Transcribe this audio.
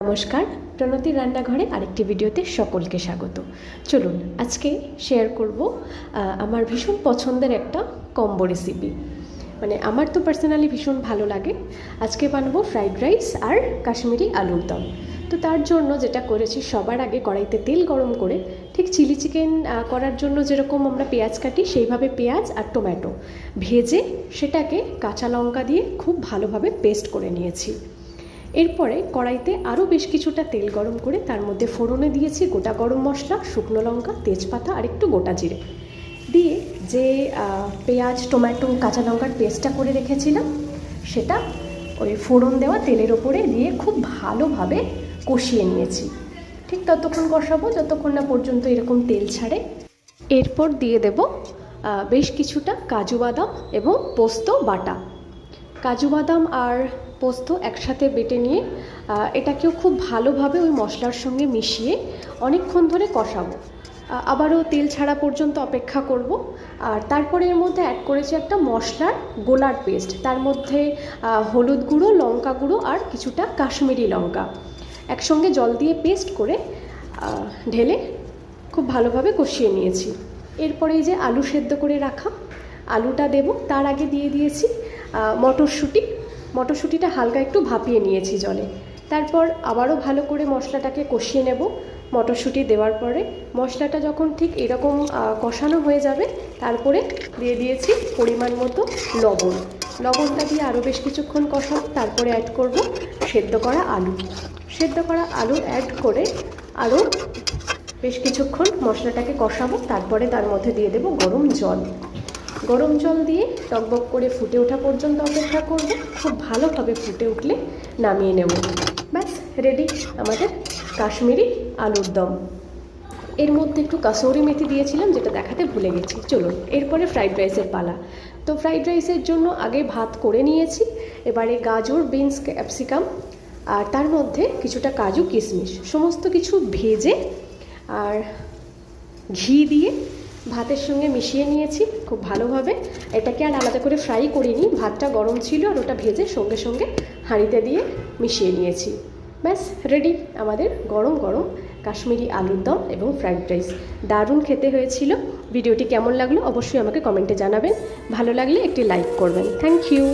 নমস্কার, প্রণতির রান্নাঘরে আরেকটি ভিডিওতে সকলকে স্বাগত। চলুন আজকে শেয়ার করব আমার ভীষণ পছন্দের একটা কম্বো রেসিপি। মানে আমার তো পার্সোনালি ভীষণ ভালো লাগে। আজকে বানাবো ফ্রাইড রাইস আর কাশ্মীরি আলুর দম। তো তার জন্য যেটা করেছি, সবার আগে কড়াইতে তেল গরম করে ঠিক চিলি চিকেন করার জন্য যেরকম আমরা পেঁয়াজ কাটি, সেইভাবে পেঁয়াজ আর টমেটো ভেজে সেটাকে কাঁচা লঙ্কা দিয়ে খুব ভালোভাবে পেস্ট করে নিয়েছি। এরপরে কড়াইতে আরও বেশ কিছুটা তেল গরম করে তার মধ্যে ফোড়নে দিয়েছি গোটা গরম মশলা, শুকনো লঙ্কা, তেজপাতা আর একটু গোটা জিরে দিয়ে যে পেঁয়াজ, টমেটো, কাঁচা লঙ্কার পেস্টটা করে রেখেছিলাম সেটা ওই ফোড়ন দেওয়া তেলের ওপরে দিয়ে খুব ভালোভাবে কষিয়ে নিয়েছি। ঠিক ততক্ষণ কষাবো যতক্ষণ না পর্যন্ত এরকম তেল ছাড়ে। এরপর দিয়ে দেব বেশ কিছুটা কাজু বাদাম এবং পোস্ত বাটা। কাজু বাদাম আর পোস্ত একসাথে বেটে নিয়ে এটাকেও খুব ভালোভাবে ওই মশলার সঙ্গে মিশিয়ে অনেকক্ষণ ধরে কষাবো। আবারও তেল ছাড়া পর্যন্ত অপেক্ষা করব। আর তারপরে এর মধ্যে অ্যাড করেছি একটা মশলার গোলার পেস্ট, তার মধ্যে হলুদ গুঁড়ো, লঙ্কা গুঁড়ো আর কিছুটা কাশ্মীরি লঙ্কা একসঙ্গে জল দিয়ে পেস্ট করে ঢেলে খুব ভালোভাবে কষিয়ে নিয়েছি। এরপরে এই যে আলু সেদ্ধ করে রাখা আলুটা দেব, তার আগে দিয়ে দিয়েছি মটরশুঁটিটা হালকা একটু ভাপিয়ে নিয়েছি জলে। তারপর আবারও ভালো করে মশলাটাকে কষিয়ে নেব। মটরশুঁটি দেওয়ার পরে মশলাটা যখন ঠিক এরকম কষানো হয়ে যাবে, তারপরে দিয়ে দিয়েছি পরিমাণ মতো লবণটা দিয়ে আরও বেশ কিছুক্ষণ কষাবো। তারপরে অ্যাড করব সেদ্ধ করা আলু অ্যাড করে আরও বেশ কিছুক্ষণ মশলাটাকে কষাবো। তারপরে তার মধ্যে দিয়ে দেব গরম জল দিয়ে টকবক করে ফুটে ওঠা পর্যন্ত অপেক্ষা করব। খুব ভালোভাবে ফুটে উঠলে নামিয়ে নেব। ব্যাস রেডি আমাদের কাশ্মীরি আলুর দম। এর মধ্যে একটু কাসুরি মেথি দিয়েছিলাম, যেটা দেখাতে ভুলে গেছি। চলুন এরপরে ফ্রাইড রাইসের পালা। তো ফ্রাইড রাইসের জন্য আগে ভাত করে নিয়েছি। এবারে গাজর, বিনস, ক্যাপসিকাম আর তার মধ্যে কিছুটা কাজু, কিশমিশ সমস্ত কিছু ভেজে আর ঘি দিয়ে ভাতের সঙ্গে মিশিয়ে নিয়েছি খুব ভালোভাবে। এটাকে আর আলাদা করে ফ্রাই করিনি, ভাতটা গরম ছিল আর ওটা ভেজে সঙ্গে সঙ্গে হাঁড়িতে দিয়ে মিশিয়ে নিয়েছি। ব্যাস রেডি আমাদের গরম গরম কাশ্মীরি আলুর দম এবং ফ্রাইড রাইস। দারুণ খেতে হয়েছিল। ভিডিওটি কেমন লাগলো অবশ্যই আমাকে কমেন্টে জানাবেন। ভালো লাগলে একটি লাইক করবেন। Thank you.